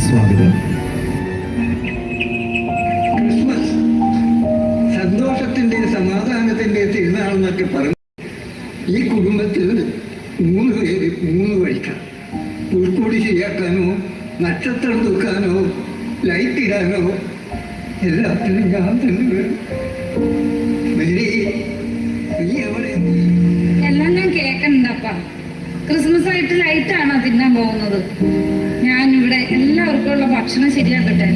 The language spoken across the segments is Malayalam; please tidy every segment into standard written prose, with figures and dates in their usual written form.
സ്വാഗതം. ക്രിസ്മസ് സന്തോഷത്തിന്റെ സമാധാനത്തിന്റെ തിരുനാളെന്നൊക്കെ പറഞ്ഞു. ഈ കുടുംബത്തിൽ 3 പേര് 3 വഴിക്കാം. പുൽക്കൂടി ശരിയാക്കാനോ, നക്ഷത്രം തൂക്കാനോ, ലൈറ്റ് ഇടാനോ എല്ലാത്തിനും ഞാൻ തന്നെ വരും. എല്ലാം ഞാൻ കേൾക്കണ്ടപ്പാ. ക്രിസ്മസ് ആയിട്ട് ലൈറ്റാണോ തിന്നാൻ പോകുന്നത്? ഞാനിവിടെ എല്ലാവർക്കും ഉള്ള ഭക്ഷണം ശരിയാക്കട്ടെ.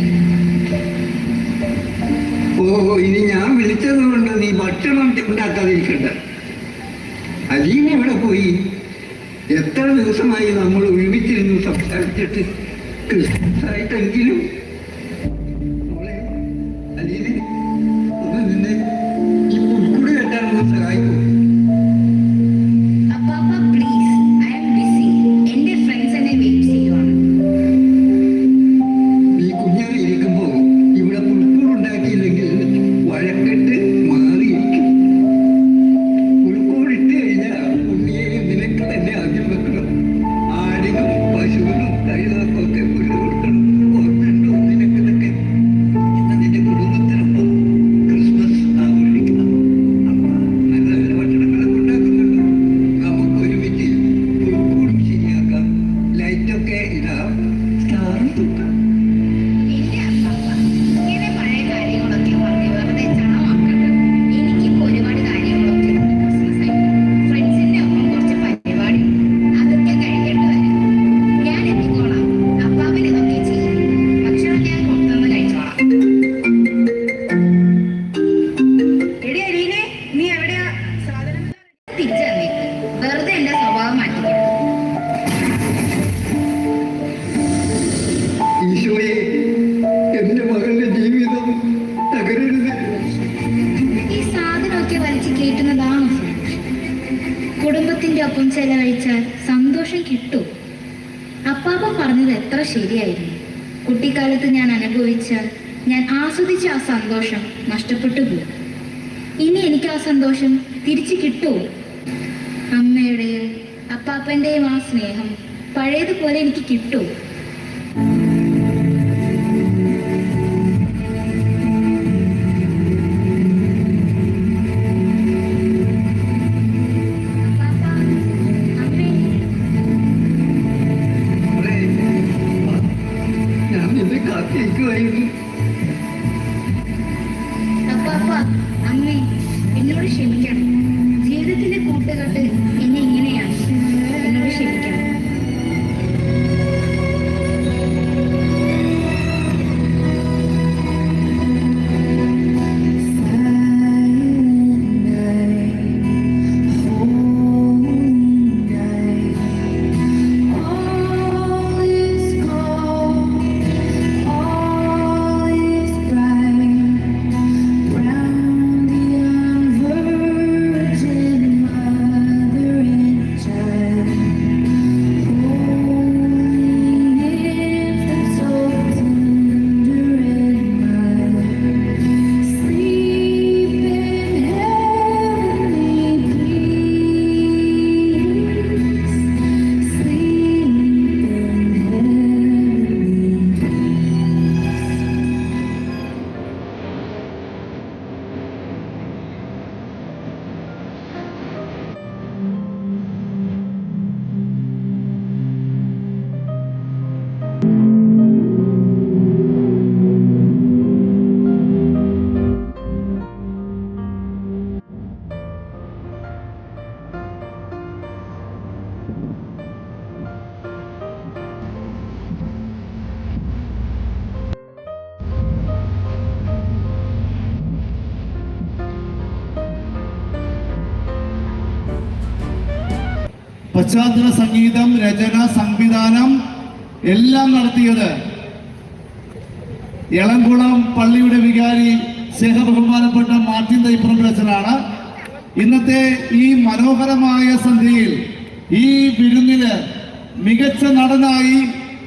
ഓ, ഇനി ഞാൻ വിളിച്ചത് കൊണ്ട് നീ ഭക്ഷണം ഉണ്ടാക്കാതിരിക്കണ്ട. അലീന എവിടെ പോയി? എത്ര ദിവസമായി നമ്മൾ ഒരുമിച്ചിരുന്നു സംസാരിച്ചിട്ട്. ക്രിസ്മസ് ആയിട്ടെങ്കിലും അലീന ഒന്ന് നിന്നെ ഈ പുൽക്കൂടി കെട്ടാനൊന്ന് സഹായിക്കും. നീ കുഞ്ഞായി ഇരിക്കുമ്പോ ഇവിടെ പുൽക്കൂടുണ്ടാക്കിയില്ലെങ്കിൽ വഴക്കെട്ട് മാറിയിരിക്കും. പുൽക്കൂടിട്ട് കഴിഞ്ഞാൽ ഉണ്ണിയെയും നിനക്ക് തന്നെ ആദ്യം വെക്കണം. ആടിനും പശുവിനും കഴുതക്കും ഒക്കെ പുല്ല് കൊടുക്കണം. ഓർമ്മയുണ്ടോ നിനക്കിതൊക്കെ? ഇന്ന് നിന്റെ കുടുംബത്തിനൊപ്പം ക്രിസ്മസ് ആഘോഷിക്കണം. അമ്മ നല്ല നല്ല ഭക്ഷണങ്ങളൊക്കെ ഉണ്ടാക്കുന്നുണ്ട്. നമുക്ക് ഒരുമിച്ച് പുൽക്കൂടും ശരിയാക്കാം, ലൈറ്റൊക്കെ ഇടാം, സ്റ്റാറും തൂക്കാം. വെറുതെ എന്റെ സ്വഭാവം മാറ്റിക്കണം. ഈശോയെ, എന്റെ മകളുടെ ജീവിതം തകരരുത്. ഈ സാധനമൊക്കെ വലിച്ചു കയറ്റുന്നതാണോ സന്തോഷം? കുടുംബത്തിന്റെ ഒപ്പം ചെലവഴിച്ചാൽ സന്തോഷം കിട്ടും. അപ്പാപ്പ പറഞ്ഞത് എത്ര ശരിയായിരുന്നു. കുട്ടിക്കാലത്ത് ഞാൻ ആസ്വദിച്ച ആ സന്തോഷം നഷ്ടപ്പെട്ടു പോയി. ഇനി എനിക്ക് ആ സന്തോഷം തിരിച്ചു കിട്ടുമോ? അമ്മയുടെയും അപ്പാപ്പന്റെയും ആ സ്നേഹം പഴയതുപോലെ എനിക്ക് കിട്ടുമോ? ഞാൻ നിന്നെ കാത്തിരിക്കുമായിരുന്നു. അപ്പാപ്പ, അമ്മേ, എന്നോട് ക്ഷമിക്കണം. ജീവിതത്തിന്റെ കൂട്ടുകെട്ട് എന്നെ ഇങ്ങനെയാണ്. എന്നോട് ക്ഷമിക്കണം. പശ്ചാത്തല സംഗീതം, രചന, സംവിധാനം എല്ലാം നടത്തിയത് എളംകുളം പള്ളിയുടെ വികാരി സ്നേഹബഹുമാനപ്പെട്ട മാർട്ടിൻ തൈപ്പറമ്പിലച്ചനാണ്. ഇന്നത്തെ ഈ മനോഹരമായ സന്ധ്യയിൽ ഈ വിരുന്നില് മികച്ച നടനായി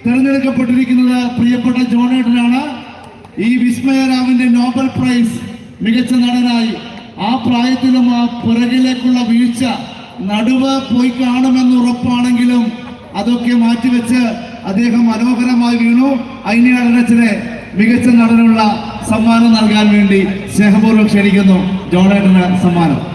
തിരഞ്ഞെടുക്കപ്പെട്ടിരിക്കുന്നത് പ്രിയപ്പെട്ട ജോണേട്ടനാണ്. ഈ വിസ്മയരാവിന്റെ നോബൽ പ്രൈസ് മികച്ച നടനായി ആ പ്രായത്തിലും ആ പുറകിലേക്കുള്ള വീഴ്ച നടുവ് പോയി കാണുമെന്ന് ഉറപ്പാണെങ്കിലും അതൊക്കെ മാറ്റിവെച്ച് അദ്ദേഹം മനോഹരമായി വീണു. ഐനിയാടനച്ചനെ മികച്ച നടനുള്ള സമ്മാനം നൽകാൻ വേണ്ടി സ്നേഹപൂർവ്വം ക്ഷണിക്കുന്നു. ജോണേട്ടന് സമ്മാനം.